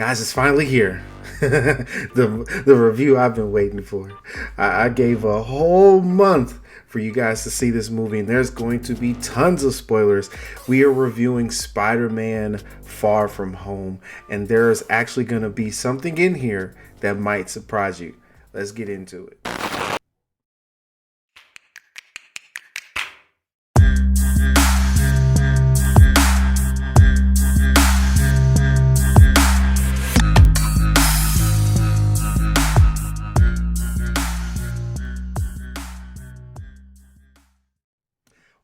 Guys, it's finally here. The review I've been waiting for. I gave a whole month for you guys to see this movie, and there's going to be tons of spoilers. We are reviewing Spider-Man Far From Home, and there's actually going to be something in here that might surprise you. Let's get into it.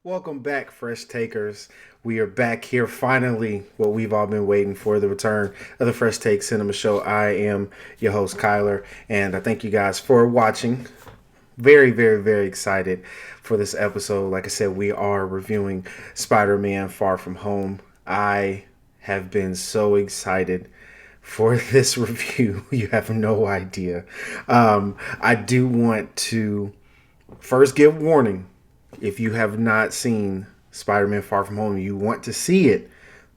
Welcome back, Fresh Takers. We are back here finally, what we've all been waiting for, the return of the Fresh Take Cinema Show. I am your host, Kyler, and I thank you guys for watching. Very, very, very excited for this episode. Like I said, we are reviewing Spider-Man Far From Home. I have been so excited for this review. You have no idea. I do want to first give warning. If you have not seen Spider-Man Far From Home, you want to see it,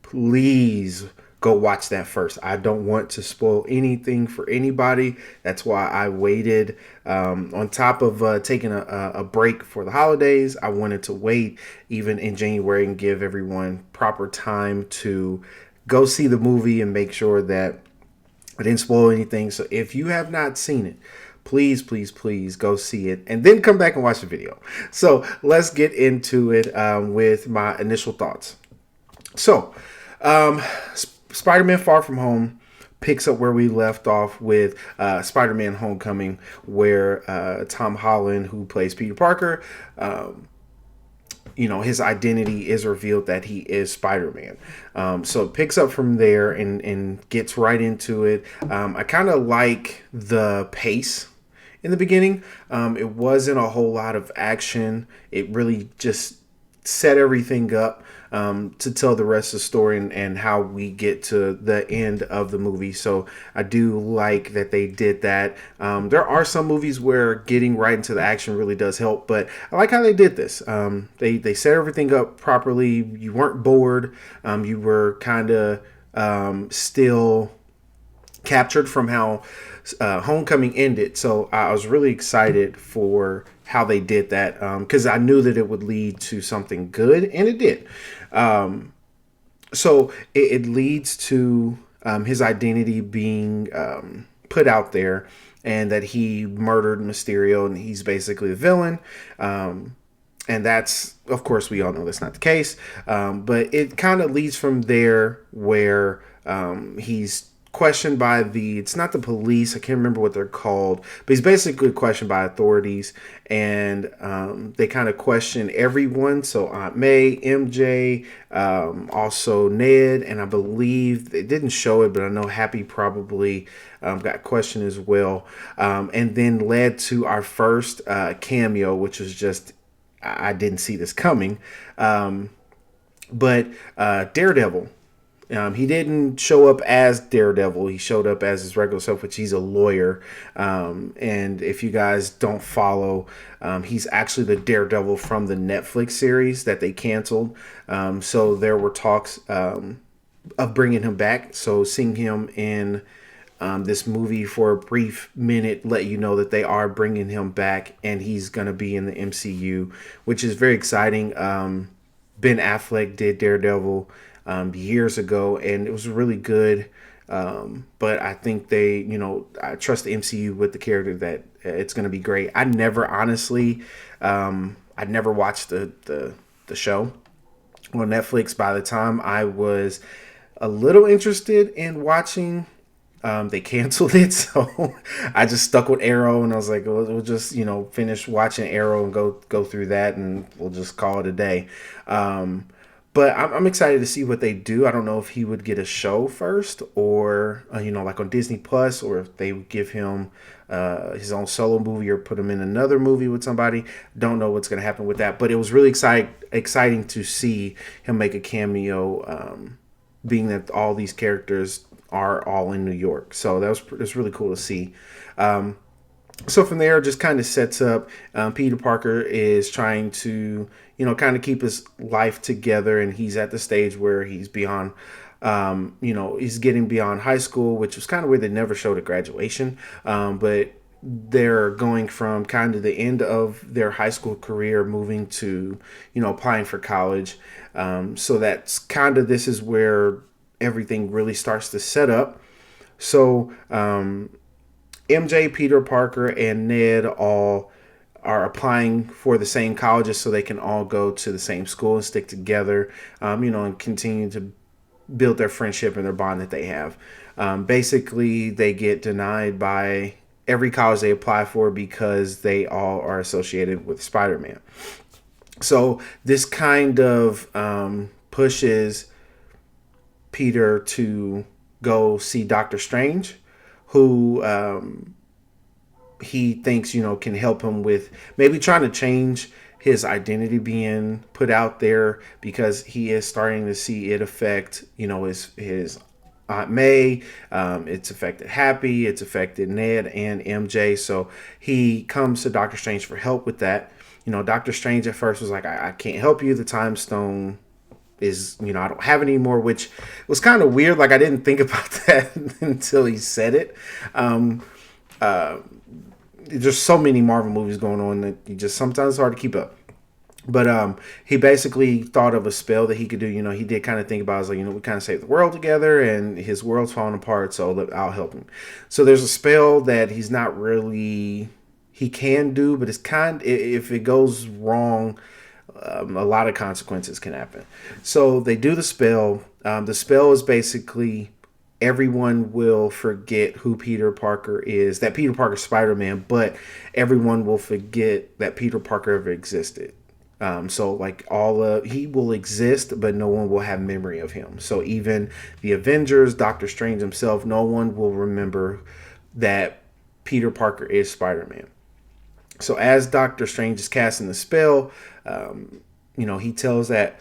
please go watch that first. I don't want to spoil anything for anybody. That's why I waited. On top of taking a break for the holidays, I wanted to wait even in January and give everyone proper time to go see the movie and make sure that I didn't spoil anything. So if you have not seen it, please, please, please go see it and then come back and watch the video. So let's get into it with my initial thoughts. So, Spider-Man Far From Home picks up where we left off with Spider-Man Homecoming, where Tom Holland, who plays Peter Parker, his identity is revealed that he is Spider-Man. So it picks up from there and gets right into it. I kind of like the pace in the beginning. It wasn't a whole lot of action. It really just set everything up to tell the rest of the story and how we get to the end of the movie. So I do like that they did that. There are some movies where getting right into the action really does help, but I like how they did this. They set everything up properly. You weren't bored. You were kind of still captured from how Homecoming ended. So I was really excited for how they did that because I knew that it would lead to something good, and it did. So it leads to his identity being put out there, and that he murdered Mysterio, and he's basically the villain. And that's, of course, we all know that's not the case. But it kind of leads from there where he's questioned by it's not the police, I can't remember what they're called, but he's basically questioned by authorities, and they kind of question everyone. So Aunt May, MJ, also Ned, and I believe they didn't show it, but I know Happy probably got questioned as well, and then led to our first cameo, which was just, I didn't see this coming, but Daredevil. He didn't show up as Daredevil. He showed up as his regular self, which he's a lawyer. And if you guys don't follow, he's actually the Daredevil from the Netflix series that they canceled. So there were talks of bringing him back. So seeing him in this movie for a brief minute let you know that they are bringing him back, and he's going to be in the MCU, which is very exciting. Ben Affleck did Daredevil years ago, and it was really good. But I think I trust the MCU with the character that it's going to be great. I never watched the show on Netflix. By the time I was a little interested in watching, they canceled it, so I just stuck with Arrow, and I was like, we'll just finish watching Arrow and go through that, and we'll just call it a day. But I'm excited to see what they do. I don't know if he would get a show first, or like on Disney Plus, or if they would give him his own solo movie or put him in another movie with somebody. Don't know what's going to happen with that. But it was really exciting to see him make a cameo, being that all these characters are all in New York. So that was really cool to see. So from there, just kind of sets up Peter Parker is trying to, kind of keep his life together, and he's at the stage where he's beyond He's getting beyond high school, which was kind of where they never showed a graduation. But they're going from kind of the end of their high school career, moving to, applying for college. So that's kind of, this is where everything really starts to set up. So MJ, Peter Parker, and Ned all are applying for the same colleges so they can all go to the same school and stick together, and continue to build their friendship and their bond that they have. Basically, they get denied by every college they apply for because they all are associated with Spider-Man. So this kind of pushes Peter to go see Doctor Strange, who he thinks, can help him with maybe trying to change his identity being put out there, because he is starting to see it affect, his Aunt May. It's affected Happy. It's affected Ned and MJ. So he comes to Doctor Strange for help with that. Doctor Strange at first was like, I can't help you. The time stone is, I don't have it anymore, which was kind of weird. Like, I didn't think about that until he said it. There's so many Marvel movies going on that you just sometimes it's hard to keep up. But he basically thought of a spell that he could do. He did kind of think about it. I was like, we kind of saved the world together, and his world's falling apart, so I'll help him. So there's a spell that he's not really, he can do, but it's if it goes wrong, a lot of consequences can happen. So they do the spell. The spell is basically everyone will forget who Peter Parker is, that Peter Parker's Spider-Man, but everyone will forget that Peter Parker ever existed. So like he will exist, but no one will have memory of him. So even the Avengers, Doctor Strange himself, no one will remember that Peter Parker is Spider-Man. So as Doctor Strange is casting the spell, he tells that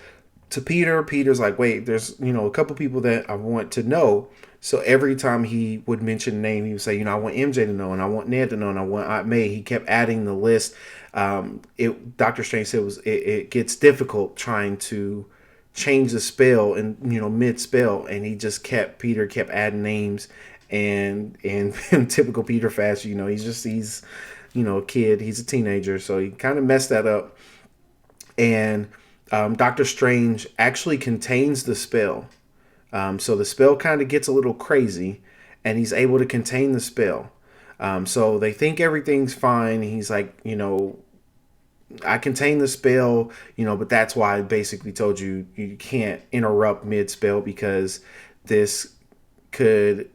to Peter. Peter's like, wait, there's, a couple people that I want to know. So every time he would mention a name, he would say, I want MJ to know, and I want Ned to know, and I want Aunt May. He kept adding the list. Doctor Strange said it gets difficult trying to change the spell and mid spell, and Peter kept adding names, and in typical Peter fashion, he's a kid, he's a teenager, so he kind of messed that up. And Doctor Strange actually contains the spell. So the spell kind of gets a little crazy, and he's able to contain the spell. So they think everything's fine. He's like, I contain the spell, but that's why I basically told you can't interrupt mid spell, because this could,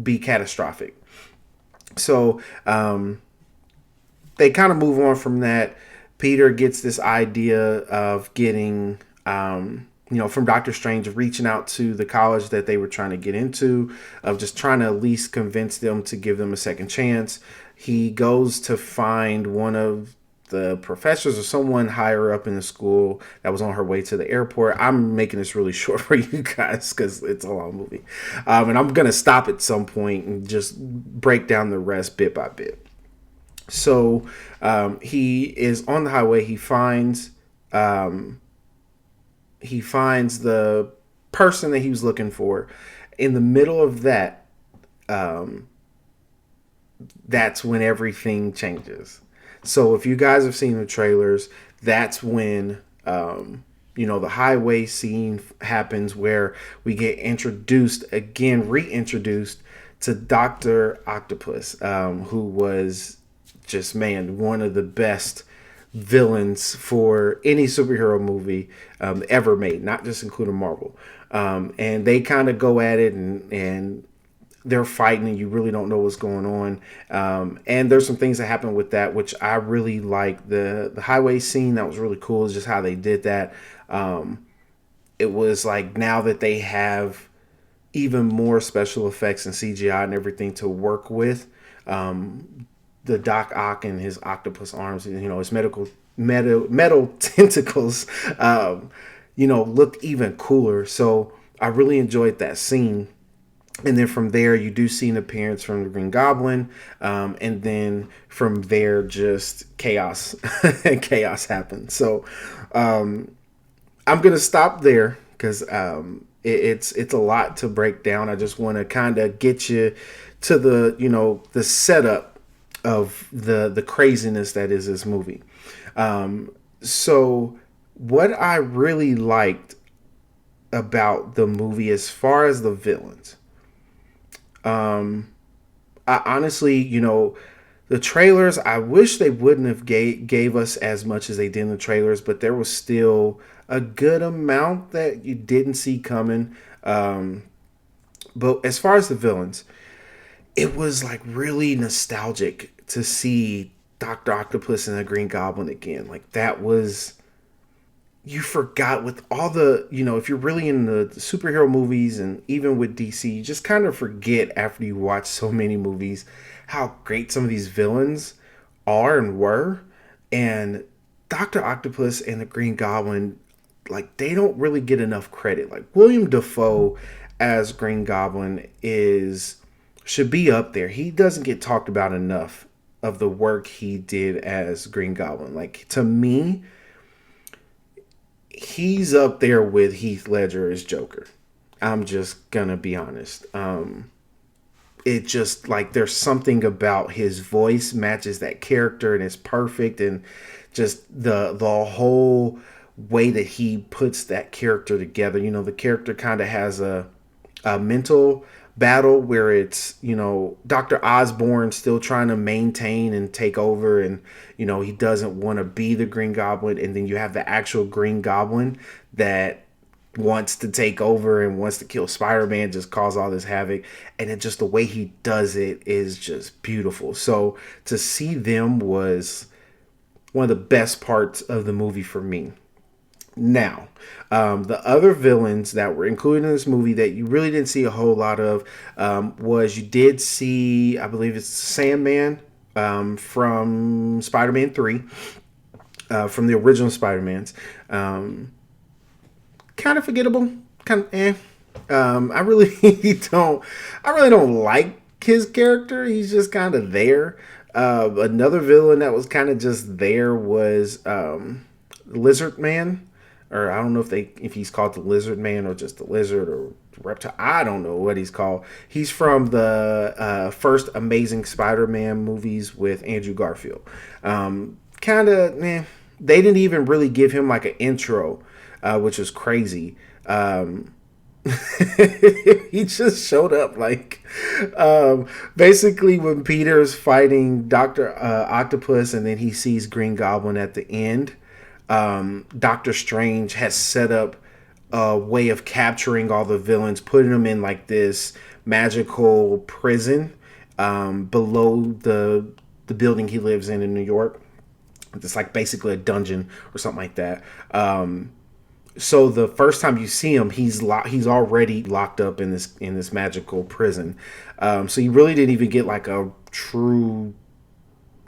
be catastrophic. So they kind of move on from that. Peter gets this idea of getting, from Doctor Strange, reaching out to the college that they were trying to get into, of just trying to at least convince them to give them a second chance. He goes to find one of the professors or someone higher up in the school that was on her way to the airport. I'm making this really short for you guys because it's a long movie. And I'm going to stop at some point and just break down the rest bit by bit. So he is on the highway. He finds the person that he was looking for. In the middle of that, that's when everything changes. So if you guys have seen the trailers, that's when the highway scene happens, where we get reintroduced to Dr. Octopus, who was just, one of the best villains for any superhero movie ever made, not just including Marvel. And they kind of go at it, and they're fighting, and you really don't know what's going on. And there's some things that happen with that, which I really like. The highway scene, that was really cool. Is just how they did that. It was like, now that they have even more special effects and CGI and everything to work with, the Doc Ock and his octopus arms, his metal tentacles, looked even cooler. So I really enjoyed that scene. And then from there, you do see an appearance from the Green Goblin. And then from there, just chaos and chaos happens. So I'm going to stop there because It's a lot to break down. I just want to kind of get you to the the setup of the craziness that is this movie. So what I really liked about the movie, as far as the villains, I honestly, the trailers, I wish they wouldn't have gave us as much as they did in the trailers, but there was still a good amount that you didn't see coming. But as far as the villains, it was like really nostalgic to see Dr. Octopus and the Green Goblin again. Like that was, you forgot with all the, if you're really in the superhero movies and even with DC, you just kind of forget after you watch so many movies how great some of these villains are and were. And Dr. Octopus and the Green Goblin, like, they don't really get enough credit. Like, William Dafoe as Green Goblin should be up there. He doesn't get talked about enough of the work he did as Green Goblin. Like, to me, he's up there with Heath Ledger as Joker. I'm just gonna be honest. It just, like, there's something about his voice matches that character and it's perfect, and just the whole way that he puts that character together. The character kind of has a mental battle where it's, Dr. Osborn still trying to maintain and take over, and he doesn't want to be the Green Goblin, and then you have the actual Green Goblin that wants to take over and wants to kill Spider-Man, just cause all this havoc, and it just, the way he does it is just beautiful. So to see them was one of the best parts of the movie for me. Now, the other villains that were included in this movie that you really didn't see a whole lot of, was, you did see, I believe it's Sandman, from Spider-Man 3, from the original Spider-Mans. Kind of forgettable, kind of I really don't like his character. He's just kind of there. Another villain that was kind of just there was Lizard Man, or I don't know if he's called the Lizard Man or just the Lizard or Reptile. I don't know what he's called. He's from the first Amazing Spider-Man movies with Andrew Garfield. Kind of, they didn't even really give him like an intro, which was crazy. He just showed up, like, basically when Peter's fighting Dr. Octopus and then he sees Green Goblin at the end. Doctor Strange has set up a way of capturing all the villains, putting them in like this magical prison below the building he lives in New York. It's like basically a dungeon or something like that. So the first time you see him, he's already locked up in this magical prison. So you really didn't even get like a true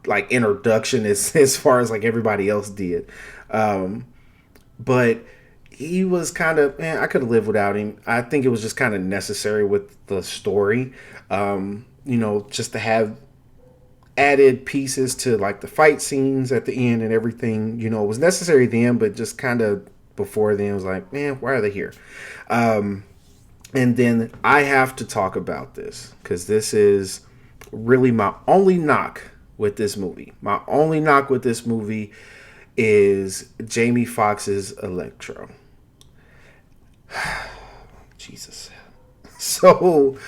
like introduction as far as like everybody else did. But he was kind of, I could have lived without him. I think it was just kind of necessary with the story, just to have added pieces to like the fight scenes at the end and everything. It was necessary then, but just kind of before then it was like, why are they here? And then I have to talk about this because this is really my only knock with this movie. My only knock with this movie is Jamie Foxx's Electro. Jesus. So,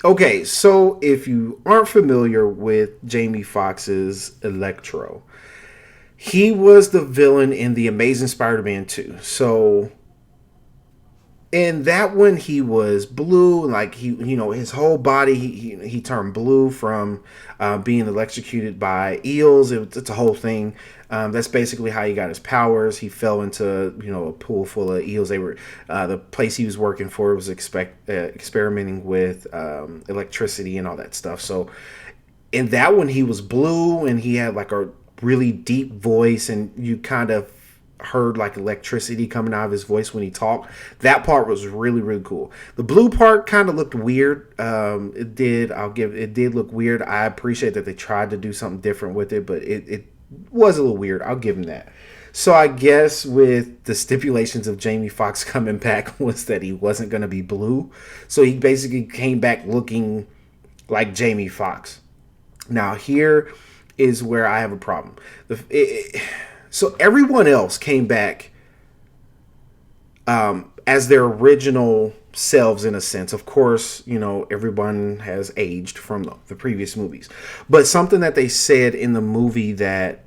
okay, so if you aren't familiar with Jamie Foxx's Electro, he was the villain in The Amazing Spider-Man 2. So in that one, he was blue, like his whole body, he turned blue from being electrocuted by eels. It's a whole thing. That's basically how he got his powers. He fell into a pool full of eels. They were the place he was working for was experimenting with electricity and all that stuff. So in that one, he was blue and he had like a really deep voice, and you kind of heard like electricity coming out of his voice when he talked. That part was really, really cool. The blue part kind of looked weird. It did look weird. I appreciate that they tried to do something different with it, but it was a little weird. I'll give him that. So I guess with the stipulations of Jamie Foxx coming back was that he wasn't going to be blue. So he basically came back looking like Jamie Foxx. Now here is where I have a problem. So everyone else came back as their original selves in a sense. Of course, everyone has aged from the previous movies. But something that they said in the movie that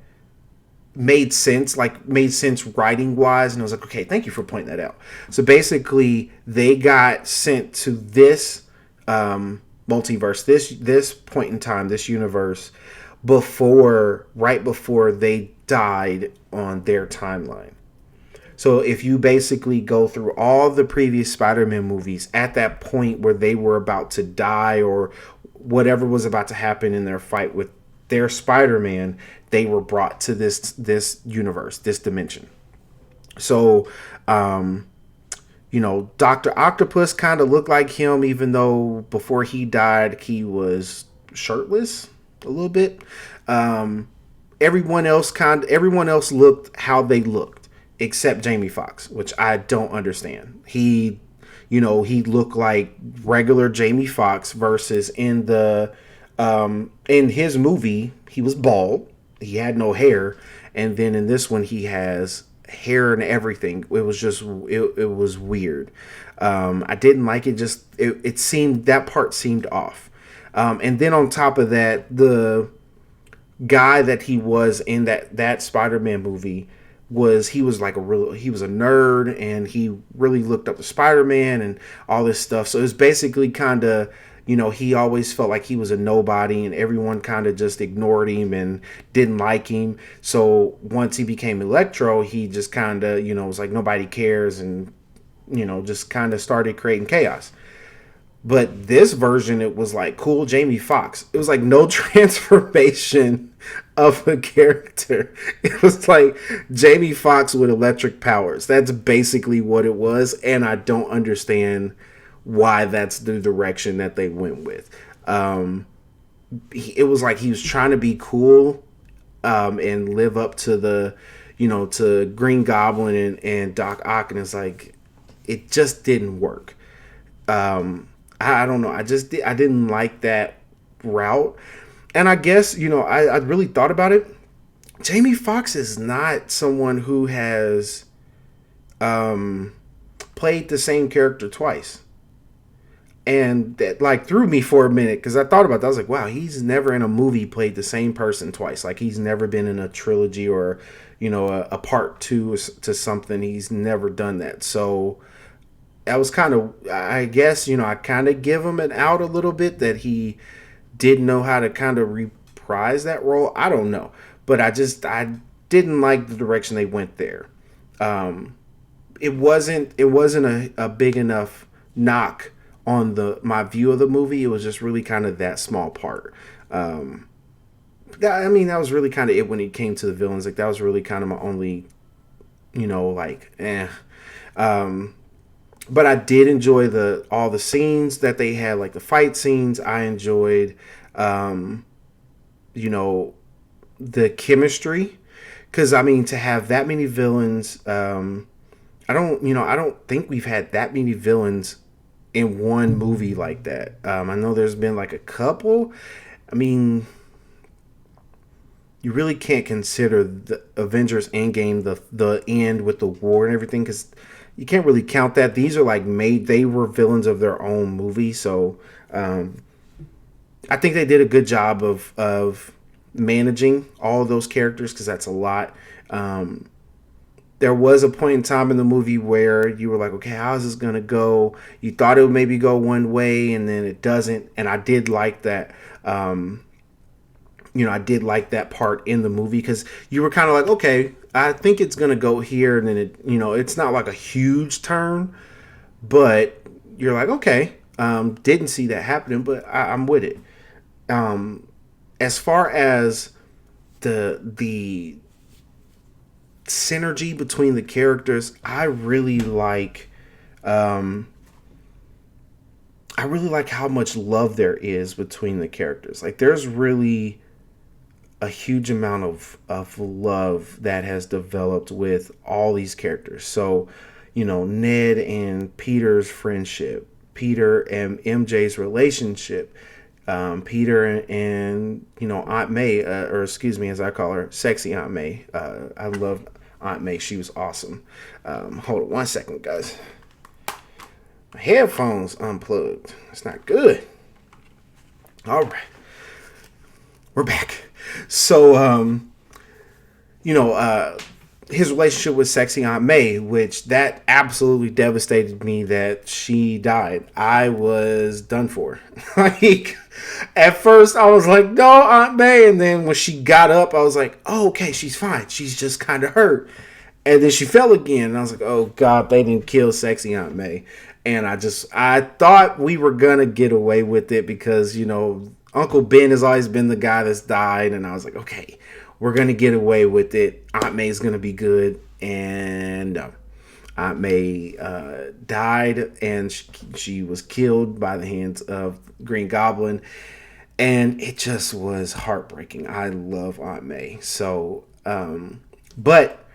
made sense writing wise, and I was like, okay, thank you for pointing that out. So basically they got sent to this multiverse, this point in time, this universe, right before they died on their timeline. So if you basically go through all the previous Spider-Man movies at that point where they were about to die or whatever was about to happen in their fight with their Spider-Man, they were brought to this universe, this dimension. So, Doctor Octopus kind of looked like him, even though before he died he was shirtless a little bit. Everyone else looked how they looked except Jamie Foxx, which I don't understand. He looked like regular Jamie Foxx versus in his movie he was bald. He had no hair, and then in this one he has hair and everything. It was weird. I didn't like it. Just it seemed that part seemed off. And then on top of that, the guy that he was in that Spider-Man movie he was a nerd, and he really looked up to Spider-Man and all this stuff. So it's basically kind of, he always felt like he was a nobody and everyone kind of just ignored him and didn't like him. So once he became Electro, he just kind of, was like nobody cares, and just kind of started creating chaos. But this version, it was like cool Jamie Foxx. It was like no transformation of a character. It was like Jamie Foxx with electric powers. That's basically what it was, and I don't understand why that's the direction that they went with. It was like he was trying to be cool and live up to to Green Goblin and Doc Ock, and it's like it just didn't work. I don't know. I didn't like that route. And I guess, I really thought about it. Jamie Foxx is not someone who has played the same character twice. And that threw me for a minute because I thought about that. I was like, wow, he's never in a movie played the same person twice. Like he's never been in a trilogy or, a part two to something. He's never done that. So that was kind of, I guess, I kind of give him an out a little bit that he didn't know how to kind of reprise that role. I don't know. But I didn't like the direction they went there. It wasn't a big enough knock on my view of the movie. It was just really kind of that small part. I mean, that was really kind of it when it came to the villains. Like that was really kind of my only, but I did enjoy all the scenes that they had, like the fight scenes. I enjoyed, the chemistry, because I mean to have that many villains, I don't think we've had that many villains in one movie like that. I know there's been like a couple. I mean, you really can't consider the Avengers Endgame the end with the war and everything, because you can't really count that. These are they were villains of their own movie. So I think they did a good job of managing all of those characters, because that's a lot. There was a point in time in the movie where you were like, okay, how's this gonna go? You thought it would maybe go one way and then it doesn't. And I did like that. I did like that part in the movie, because you were kind of like, okay, I think it's gonna go here, and then it's not like a huge turn, but you're like, okay, didn't see that happening, but I'm with it. As far as the synergy between the characters, I really like how much love there is between the characters. Like there's really a huge amount of love that has developed with all these characters. So, Ned and Peter's friendship, Peter and MJ's relationship, Peter and Aunt May, or excuse me, as I call her, sexy Aunt May. I love Aunt May. She was awesome. Hold on 1 second, guys. My headphones unplugged. It's not good. All right, we're back. So, his relationship with sexy Aunt May, which that absolutely devastated me that she died. I was done for. Like, at first I was like, no, Aunt May. And then when she got up, I was like, oh, okay, she's fine. She's just kind of hurt. And then she fell again. And I was like, oh, God, they didn't kill sexy Aunt May. And I thought we were going to get away with it because, Uncle Ben has always been the guy that's died. And I was like, okay, we're going to get away with it. Aunt May's going to be good. And no. Aunt May died, and she was killed by the hands of Green Goblin. And it just was heartbreaking. I love Aunt May. So, but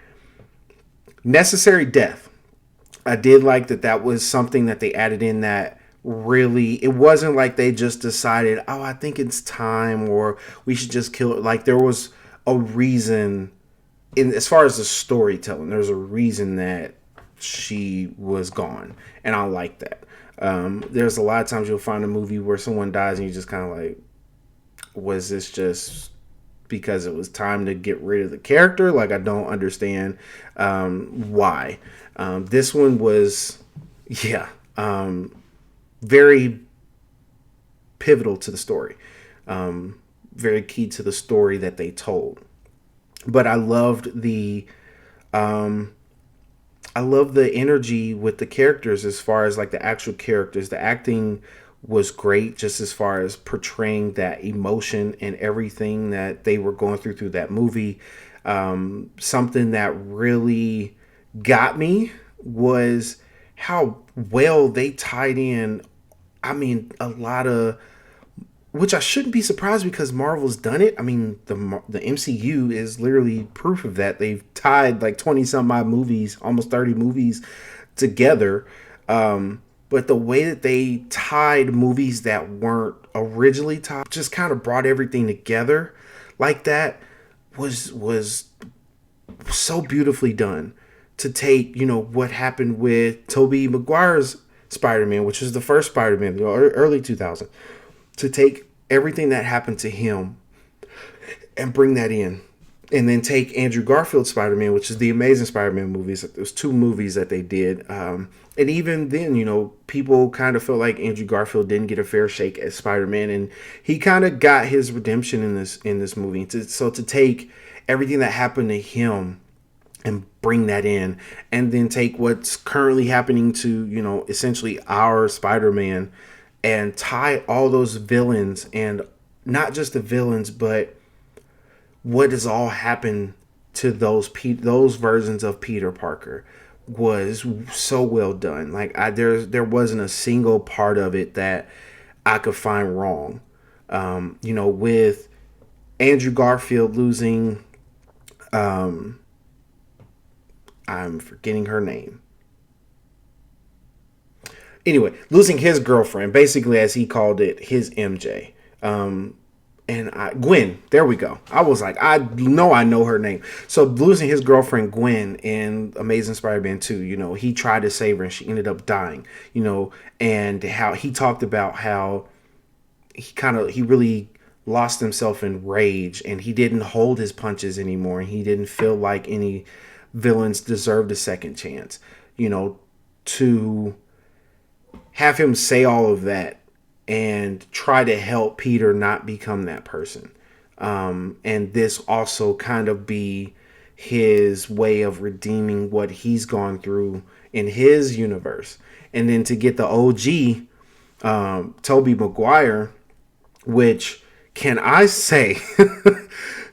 necessary death. I did like that was something that they added in that really, it wasn't like they just decided, oh, I think it's time, or we should just kill it. Like, there was a reason, as far as the storytelling, there's a reason that she was gone. And I like that. There's a lot of times you'll find a movie where someone dies and you just kind of like, was this just because it was time to get rid of the character? Like, I don't understand why. This one was, very pivotal to the story. Very key to the story that they told. But I loved the energy with the characters, as far as like the actual characters. The acting was great, just as far as portraying that emotion and everything that they were going through that movie. Something that really got me was how well they tied in. I mean, a lot of, which I shouldn't be surprised because Marvel's done it. I mean, the MCU is literally proof of that. They've tied like 20 some odd movies, almost 30 movies together. But the way that they tied movies that weren't originally tied, just kind of brought everything together like that, was so beautifully done. To take, what happened with Tobey Maguire's Spider-Man, which was the first Spider-Man, early 2000s, to take everything that happened to him and bring that in. And then take Andrew Garfield's Spider-Man, which is the Amazing Spider-Man movies. There's 2 movies that they did. And even then, people kind of felt like Andrew Garfield didn't get a fair shake as Spider-Man. And he kind of got his redemption in this movie. So to take everything that happened to him and bring that in, and then take what's currently happening to, essentially our Spider-Man, and tie all those villains, and not just the villains, but what has all happened to those versions of Peter Parker, was so well done. Like, there wasn't a single part of it that I could find wrong. With Andrew Garfield losing, I'm forgetting her name. Anyway, losing his girlfriend, basically, as he called it, his MJ. Gwen, there we go. I was like, I know her name. So losing his girlfriend, Gwen, in Amazing Spider-Man 2, he tried to save her and she ended up dying, and how he talked about how he really lost himself in rage, and he didn't hold his punches anymore, and he didn't feel like any villains deserved a second chance. To have him say all of that and try to help Peter not become that person. And this also kind of be his way of redeeming what he's gone through in his universe. And then to get the OG, Tobey Maguire, which, can I say,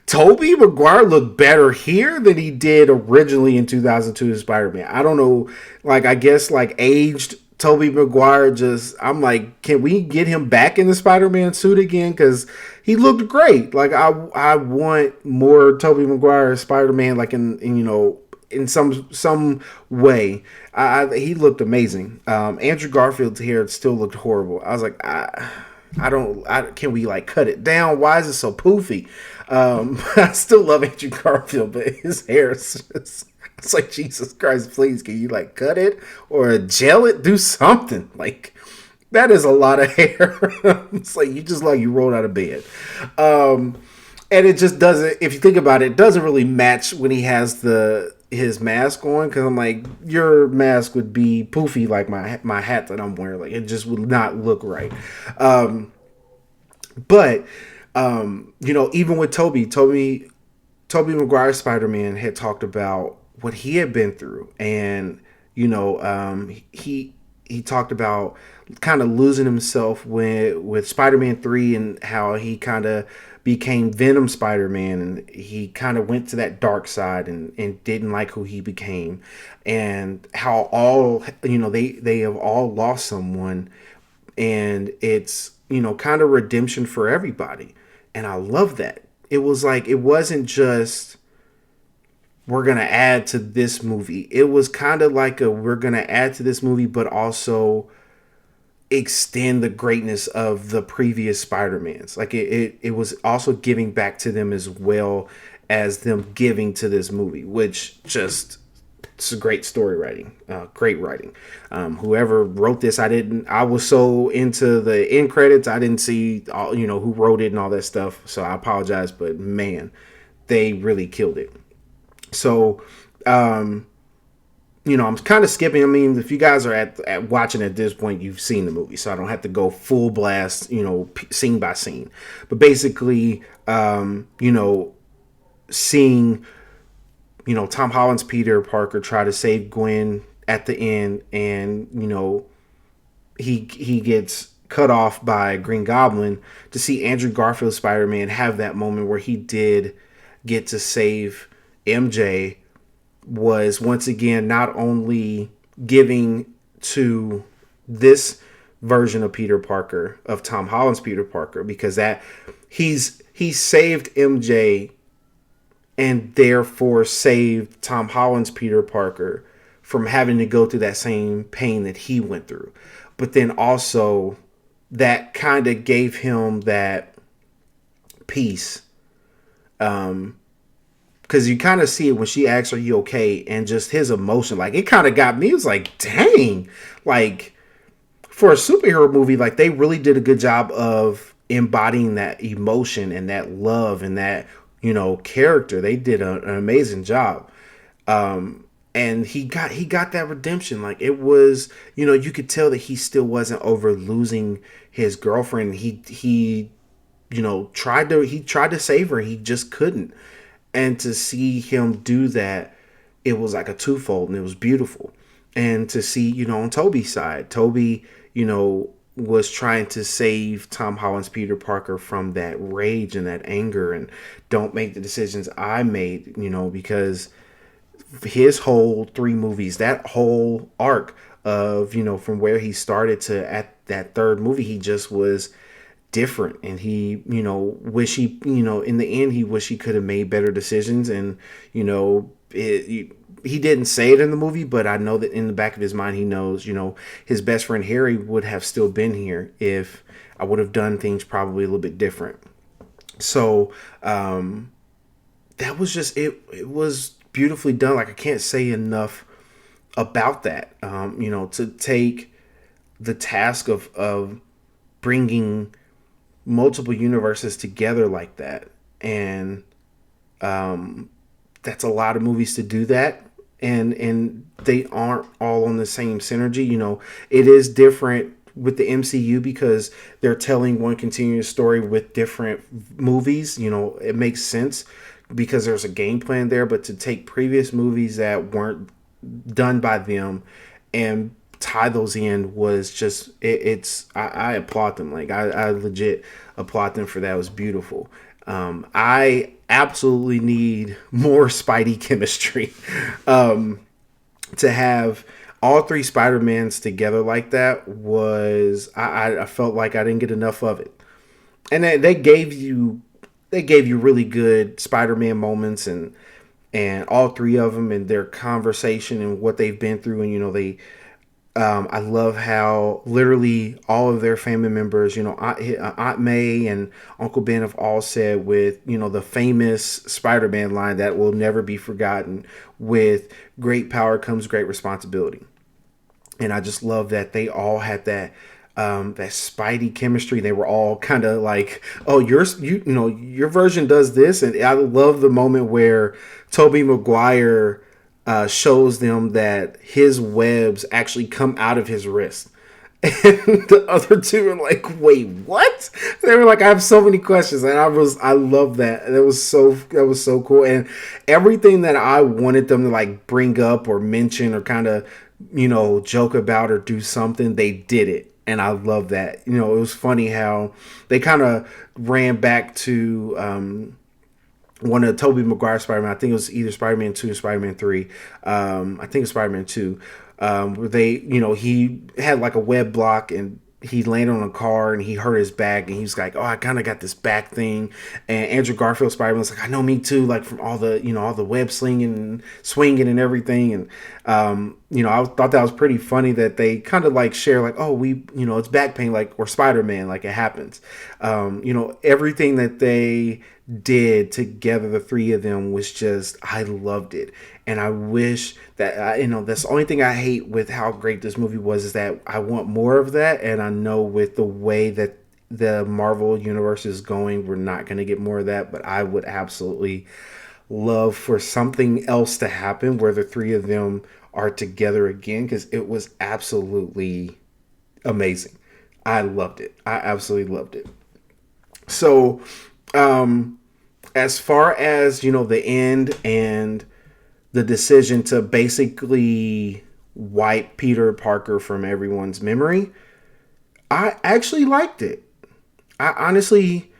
Tobey Maguire looked better here than he did originally in 2002 Spider-Man. I don't know, I guess aged Tobey Maguire just, I'm like, can we get him back in the Spider-Man suit again? Because he looked great. Like I want more Tobey Maguire Spider-Man, like in in some way. He looked amazing. Andrew Garfield's hair still looked horrible. I was like, can we like cut it down? Why is it so poofy? I still love Andrew Garfield, but his hair is just, it's like, Jesus Christ, please, can you like cut it or gel it? Do something. Like, that is a lot of hair. It's like you rolled out of bed. And it just doesn't, if you think about it, it doesn't really match when he has his mask on, because I'm like, your mask would be poofy like my hat that I'm wearing. Like, it just would not look right. But even with Tobey Maguire Spider-Man had talked about what he had been through, and he talked about kind of losing himself with Spider-Man 3, and how he kind of became Venom Spider-Man, and he kind of went to that dark side and didn't like who he became, and how all they have all lost someone, and it's kind of redemption for everybody. And I love that. It was like, it wasn't just, we're going to add to this movie. It was kind of like we're going to add to this movie, but also extend the greatness of the previous Spider-Mans. Like, it was also giving back to them as well as them giving to this movie, which just, it's a great story writing, great writing. Whoever wrote this, I was so into the end credits, I didn't see all, who wrote it and all that stuff. So I apologize, but man, they really killed it. So, I'm kind of skipping. I mean, if you guys are at watching at this point, you've seen the movie, so I don't have to go full blast, scene by scene. But basically, seeing, Tom Holland's Peter Parker try to save Gwen at the end, and he gets cut off by Green Goblin. To see Andrew Garfield's Spider-Man have that moment where he did get to save MJ was once again not only giving to this version of Peter Parker, of Tom Holland's Peter Parker, because that he saved MJ and therefore saved Tom Holland's Peter Parker from having to go through that same pain that he went through. But then also that kind of gave him that peace. Because you kind of see it when she asks, "Are you okay?" And just his emotion, like, it kind of got me. It was like, dang, like, for a superhero movie, like, they really did a good job of embodying that emotion and that love and that, character. They did an amazing job. And he got that redemption. Like, it was, you could tell that he still wasn't over losing his girlfriend. He tried to save her. He just couldn't. And to see him do that, it was like a twofold, and it was beautiful. And to see, on Tobey's side, Tobey, was trying to save Tom Holland's Peter Parker from that rage and that anger, and don't make the decisions I made, because his whole 3 movies, that whole arc of, from where he started to at that 3rd movie, he just was different. And he, wish he, in the end, he wish he could have made better decisions. And, he didn't say it in the movie, but I know that in the back of his mind, he knows, his best friend Harry would have still been here if I would have done things probably a little bit different. So, that was just, it was beautifully done. Like, I can't say enough about that. To take the task of bringing multiple universes together like that, and that's a lot of movies to do that, and they aren't all on the same synergy. It is different with the MCU because they're telling one continuous story with different movies. It makes sense because there's a game plan there. But to take previous movies that weren't done by them and tie those in was just, I applaud them. Like, I legit applaud them for that. It was beautiful. I absolutely need more Spidey chemistry to have all three Spider-Mans together like that was I felt like I didn't get enough of it. And they gave you really good Spider-Man moments, and all three of them and their conversation and what they've been through. And they I love how literally all of their family members, Aunt May and Uncle Ben have all said with, the famous Spider Man line that will never be forgotten, with great power comes great responsibility. And I just love that they all had that Spidey chemistry. They were all kind of like, oh, your version does this. And I love the moment where Tobey Maguire shows them that his webs actually come out of his wrist. And the other two are like, wait, what? They were like, I have so many questions. And I love that. That was so cool. And everything that I wanted them to like bring up or mention or kind of, joke about or do something, they did it. And I love that. It was funny how they kind of ran back to one of Tobey Maguire Spider-Man. I think it was either Spider-Man 2 or Spider-Man 3. I think it's Spider-Man 2. Where he had like a web block and he landed on a car and he hurt his back and he was like, oh, I kind of got this back thing. And Andrew Garfield Spider-Man was like, I know, me too, like from all the, all the web slinging and swinging and everything. And, I thought that was pretty funny that they kind of like share like, oh, it's back pain, like, or Spider-Man, like it happens. Everything that they did together, the three of them, was just, I loved it. And I wish that, that's the only thing I hate with how great this movie was, is that I want more of that. And I know with the way that the Marvel universe is going, we're not going to get more of that. But I would absolutely love for something else to happen where the three of them are together again, because it was absolutely amazing. I loved it. I absolutely loved it. So, as far as, the end and the decision to basically wipe Peter Parker from everyone's memory, I actually liked it. I honestly,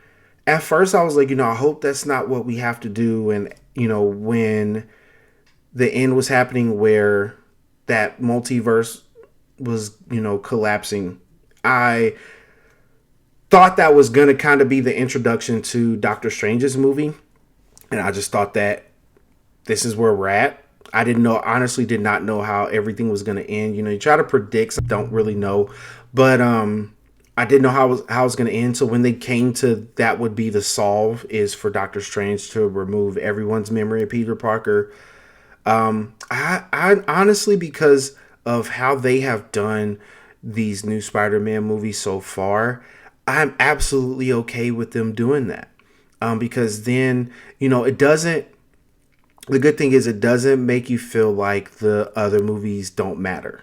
at first I was like, I hope that's not what we have to do. And, when the end was happening where that multiverse was, collapsing, I thought that was going to kind of be the introduction to Doctor Strange's movie. And I just thought that this is where we're at. I didn't know, honestly, did not know how everything was going to end. You try to predict, don't really know. But I didn't know how it was going to end. So when they came to that would be the solve, is for Doctor Strange to remove everyone's memory of Peter Parker. I honestly, because of how they have done these new Spider-Man movies so far, I'm absolutely okay with them doing that. Because then, it doesn't, the good thing is it doesn't make you feel like the other movies don't matter.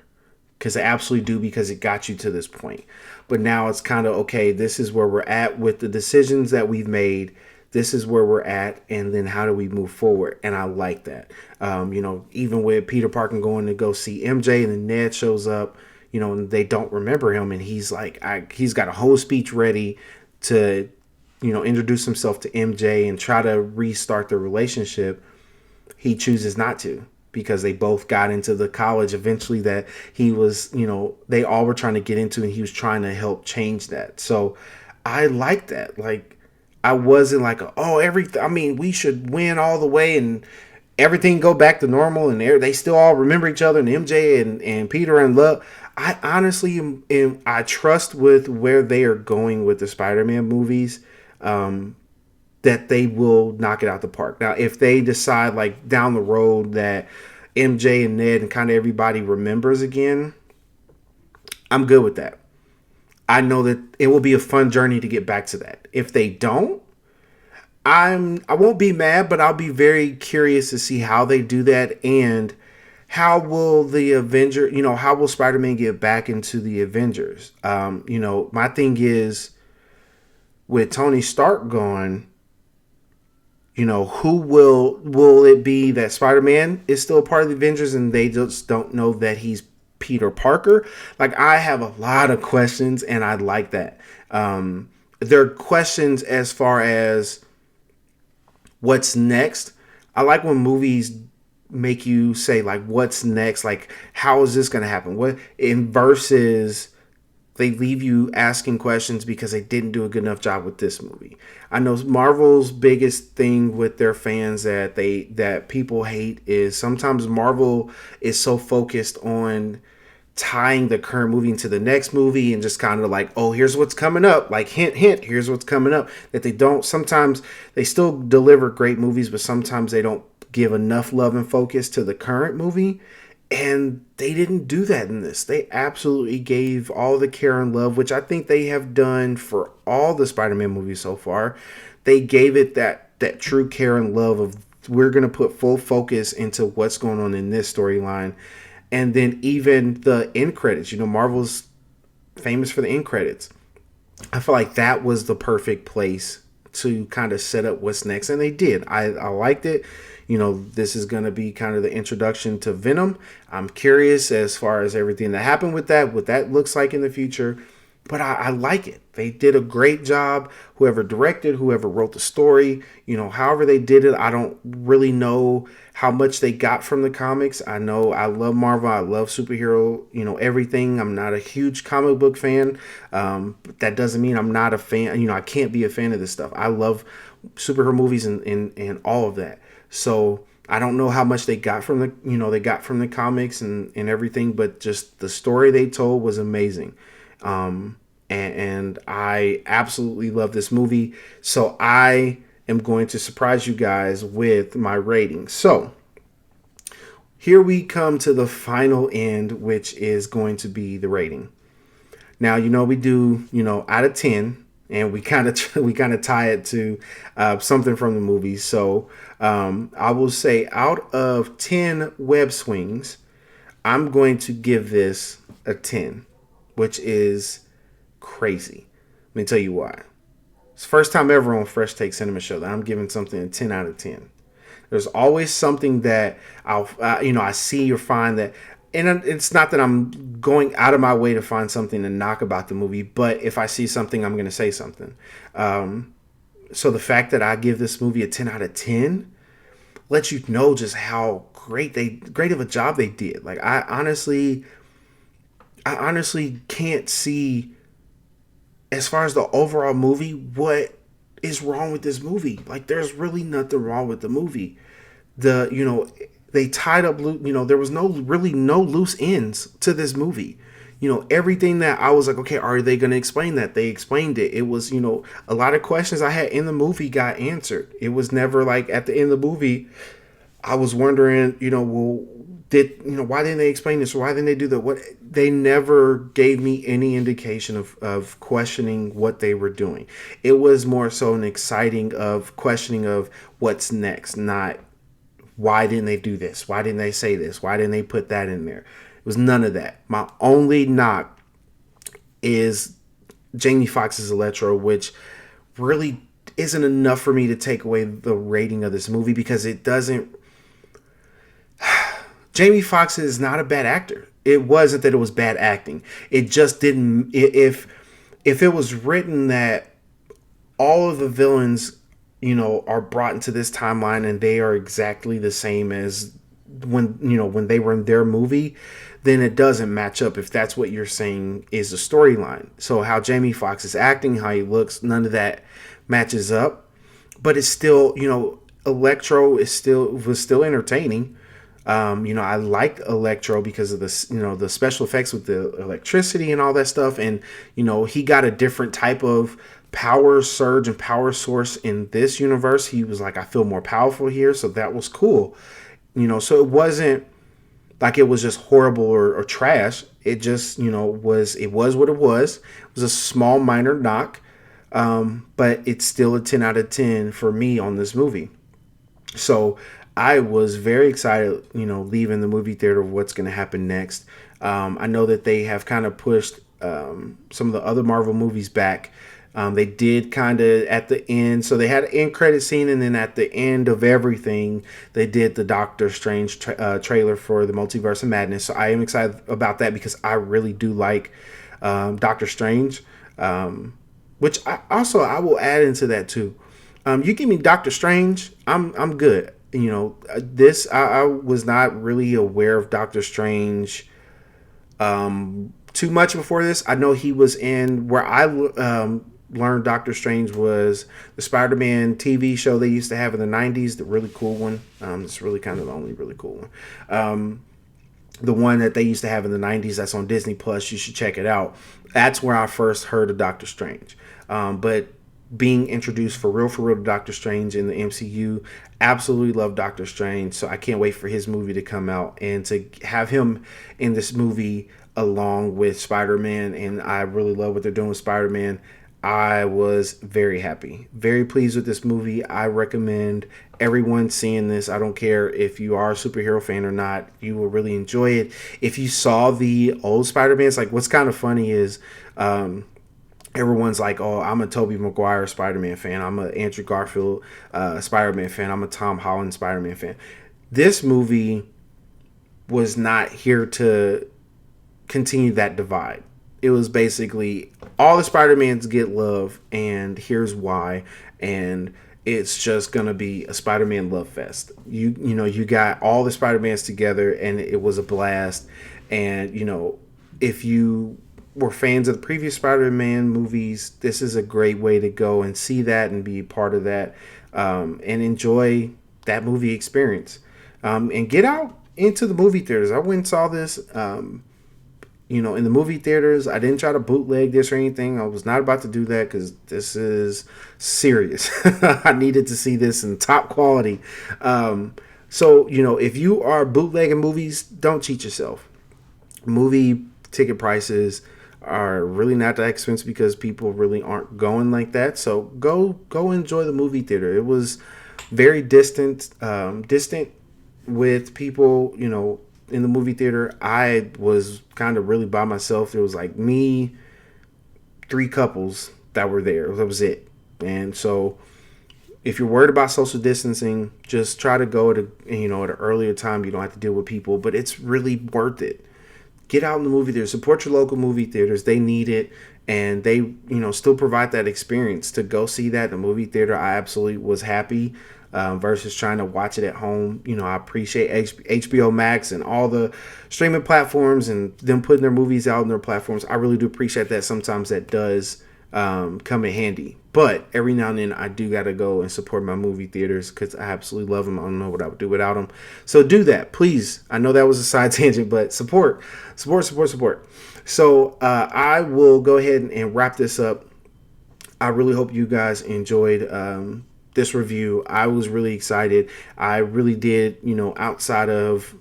Because they absolutely do, because it got you to this point. But now it's kind of, okay, this is where we're at with the decisions that we've made. This is where we're at. And then how do we move forward? And I like that. Even with Peter Parker going to go see MJ and then Ned shows up, and they don't remember him. And he's like, he's got a whole speech ready to, introduce himself to MJ and try to restart the relationship. He chooses not to, because they both got into the college eventually that he was, they all were trying to get into, and he was trying to help change that. So I like that. Like, I wasn't like, we should win all the way and everything go back to normal and they still all remember each other, and MJ and Peter and love. I honestly I trust with where they are going with the Spider-Man movies, that they will knock it out the park. Now, if they decide like down the road that MJ and Ned and kind of everybody remembers again, I'm good with that. I know that it will be a fun journey to get back to that. If they don't, I won't be mad, but I'll be very curious to see how they do that, and how will the Avenger, how will Spider-Man get back into the Avengers? My thing is, with Tony Stark gone, who will it be that Spider-Man is still a part of the Avengers and they just don't know that he's Peter Parker? Like, I have a lot of questions, and I like that. There are questions as far as what's next. I like when movies make you say like, what's next? Like, how is this going to happen? What in versus they leave you asking questions because they didn't do a good enough job with this movie. I know Marvel's biggest thing with their fans that people hate is sometimes Marvel is so focused on tying the current movie into the next movie and just kind of like, oh, here's what's coming up, like hint hint, here's what's coming up, that they don't, sometimes they still deliver great movies, but sometimes they don't give enough love and focus to the current movie. And they didn't do that in this. They absolutely gave all the care and love, which I think they have done for all the Spider-Man movies so far. They gave it that true care and love of, we're going to put full focus into what's going on in this storyline. And then even the end credits, Marvel's famous for the end credits. I feel like that was the perfect place to kind of set up what's next. And they did. I liked it. This is going to be kind of the introduction to Venom. I'm curious as far as everything that happened with that, what that looks like in the future. But I like it. They did a great job. Whoever directed, whoever wrote the story, however they did it, I don't really know how much they got from the comics. I know I love Marvel. I love superhero, everything. I'm not a huge comic book fan. But that doesn't mean I'm not a fan. I can't be a fan of this stuff. I love superhero movies and all of that. So I don't know how much they got from the comics and everything, but just the story they told was amazing. And I absolutely love this movie. So I am going to surprise you guys with my rating. So here we come to the final end, which is going to be the rating. Now, we do, out of 10, and we kind of tie it to something from the movie. So I will say out of 10 web swings, I'm going to give this a 10, which is crazy. Let me tell you why. It's the first time ever on Fresh Take Cinema Show that I'm giving something a 10 out of 10. There's always something that I see or find that, and it's not that I'm going out of my way to find something to knock about the movie, but if I see something, I'm going to say something. So the fact that I give this movie a 10 out of 10 lets you know just how great of a job they did. Like, I honestly can't see, as far as the overall movie, what is wrong with this movie. Like, there's really nothing wrong with the movie. They tied up, there was no loose ends to this movie. Everything that I was like, okay, are they going to explain that? They explained it. It was, a lot of questions I had in the movie got answered. It was never like at the end of the movie, I was wondering, well, why didn't they explain this? Or why didn't they do that? What, they never gave me any indication of questioning what they were doing. It was more so an exciting of questioning of what's next, not why didn't they do this? Why didn't they say this? Why didn't they put that in there? It was none of that. My only knock is Jamie Foxx's Electro, which really isn't enough for me to take away the rating of this movie, because it doesn't. Jamie Foxx is not a bad actor. It wasn't that it was bad acting. It just didn't. If it was written that all of the villains, are brought into this timeline and they are exactly the same as when they were in their movie, then it doesn't match up if that's what you're saying is the storyline. So how Jamie Foxx is acting, how he looks, none of that matches up. But it's still, Electro was still entertaining. I liked Electro because of the special effects with the electricity and all that stuff. And, he got a different type of power surge and power source in this universe. He was like, I feel more powerful here. So that was cool. So it wasn't like it was just horrible or trash. It just, was what it was. It was a small minor knock. But it's still a 10 out of 10 for me on this movie. So I was very excited, leaving the movie theater of what's going to happen next. I know that they have kind of pushed some of the other Marvel movies back. They did kind of at the end. So they had an end credit scene, and then at the end of everything, they did the Doctor Strange trailer for the Multiverse of Madness. So I am excited about that because I really do like Doctor Strange, which I will add into that too. You give me Doctor Strange, I'm good. this I was not really aware of Doctor Strange too much before this. I know he was in where I learned Doctor Strange was the Spider-Man TV show they used to have in the 90s, the really cool one. It's really kind of the only really cool one. The one that they used to have in the 90s that's on Disney Plus. You should check it out. That's where I first heard of Doctor Strange. But being introduced for real to Doctor Strange in the MCU, absolutely love Doctor Strange. So I can't wait for his movie to come out and to have him in this movie along with Spider-Man. And I really love what they're doing with Spider-Man. I was very happy, very pleased with this movie. I recommend everyone seeing this. I don't care if you are a superhero fan or not. You will really enjoy it. If you saw the old Spider-Mans, like what's kind of funny is everyone's like, oh, I'm a Tobey Maguire Spider-Man fan. I'm a Andrew Garfield Spider-Man fan. I'm a Tom Holland Spider-Man fan. This movie was not here to continue that divide. It was basically all the Spider-Mans get love, and here's why. And it's just gonna be a Spider-Man love fest. You got all the Spider-Mans together, and it was a blast. And if you were fans of the previous Spider-Man movies, this is a great way to go and see that and be part of that, and enjoy that movie experience. And get out into the movie theaters. I went and saw this. In the movie theaters. I didn't try to bootleg this or anything. I was not about to do that because this is serious. I needed to see this in top quality. So, if you are bootlegging movies, don't cheat yourself. Movie ticket prices are really not that expensive because people really aren't going like that. So go enjoy the movie theater. It was very distant with people, in the movie theater. I was kind of really by myself. There was like me, 3 couples that were there. That was it. And so if you're worried about social distancing, just try to go at an earlier time. You don't have to deal with people, but it's really worth it. Get out in the movie theater. Support your local movie theaters. They need it. And they, still provide that experience to go see that in the movie theater. I absolutely was happy. Versus trying to watch it at home. I appreciate HBO Max and all the streaming platforms and them putting their movies out on their platforms. I really do appreciate that. Sometimes that does come in handy. But every now and then I do got to go and support my movie theaters because I absolutely love them. I don't know what I would do without them. So do that, please. I know that was a side tangent, but support. So I will go ahead and wrap this up. I really hope you guys enjoyed this review. I was really excited. I really did, outside of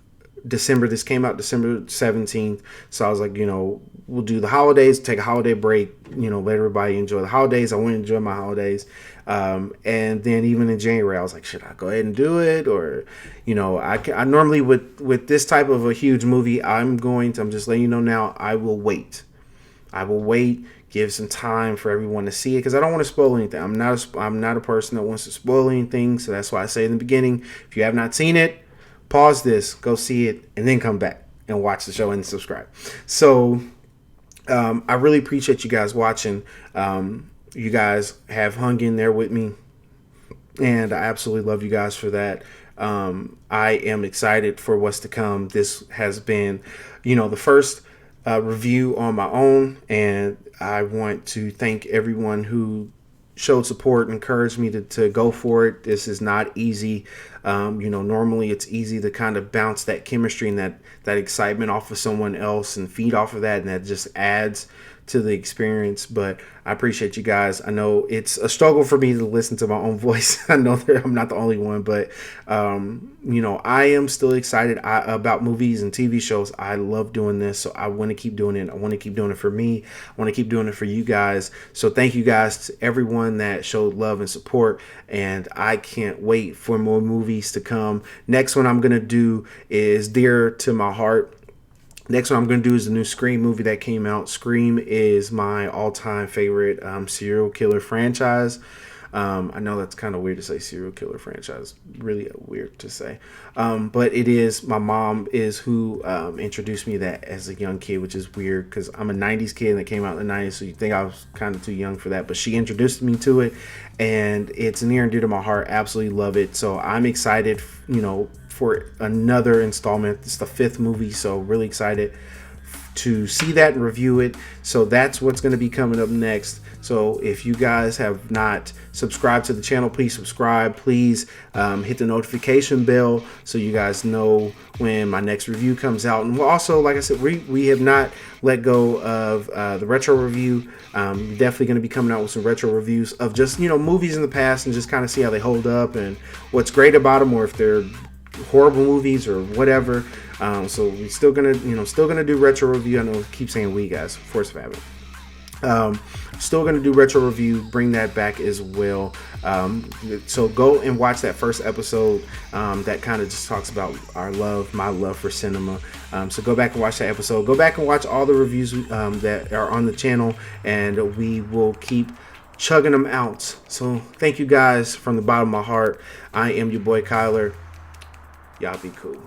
December. This came out December 17th. So I was like, we'll do the holidays, take a holiday break, let everybody enjoy the holidays. I want to enjoy my holidays. And then even in January, I was like, should I go ahead and do it? Or, I normally with this type of a huge movie, I'm just letting you know now, I will wait. Give some time for everyone to see it because I don't want to spoil anything. I'm not a person that wants to spoil anything. So that's why I say in the beginning, if you have not seen it, pause this, go see it, and then come back and watch the show and subscribe. So I really appreciate you guys watching. You guys have hung in there with me, and I absolutely love you guys for that. I am excited for what's to come. This has been, the first review on my own, and I want to thank everyone who showed support and encouraged me to go for it. This is not easy. Normally it's easy to kind of bounce that chemistry and that excitement off of someone else and feed off of that, and that just adds to the experience. But I appreciate you guys. I know it's a struggle for me to listen to my own voice. I know that I'm not the only one, but I am still excited about movies and TV shows. I love doing this, so I want to keep doing it. I want to keep doing it for me. I want to keep doing it for you guys. So thank you guys to everyone that showed love and support, and I can't wait for more movies to come. Next one I'm gonna do is dear to my heart. Next one I'm going to do is the new Scream movie that came out. Scream is my all-time favorite serial killer franchise. I know that's kind of weird to say serial killer franchise, really weird to say. But it is, my mom is who introduced me to that as a young kid, which is weird because I'm a 90s kid that came out in the 90s, so you think I was kind of too young for that. But she introduced me to it, and it's near and dear to my heart. Absolutely love it. So I'm excited, for another installment. It's the 5th movie, so really excited to see that and review it. So that's what's going to be coming up next. So if you guys have not subscribed to the channel, please subscribe. Please hit the notification bell so you guys know when my next review comes out. And also, like I said, we have not let go of the retro review. Definitely going to be coming out with some retro reviews of just, movies in the past and just kind of see how they hold up and what's great about them, or if they're horrible movies or whatever. So we're still gonna do retro review. I know I keep saying we, guys, force of habit. Still gonna do retro review, bring that back as well. So go and watch that first episode that kind of just talks about my love for cinema. So go back and watch that episode. Go back and watch all the reviews that are on the channel, and we will keep chugging them out. So thank you guys from the bottom of my heart. I am your boy Kyler. Y'all be cool.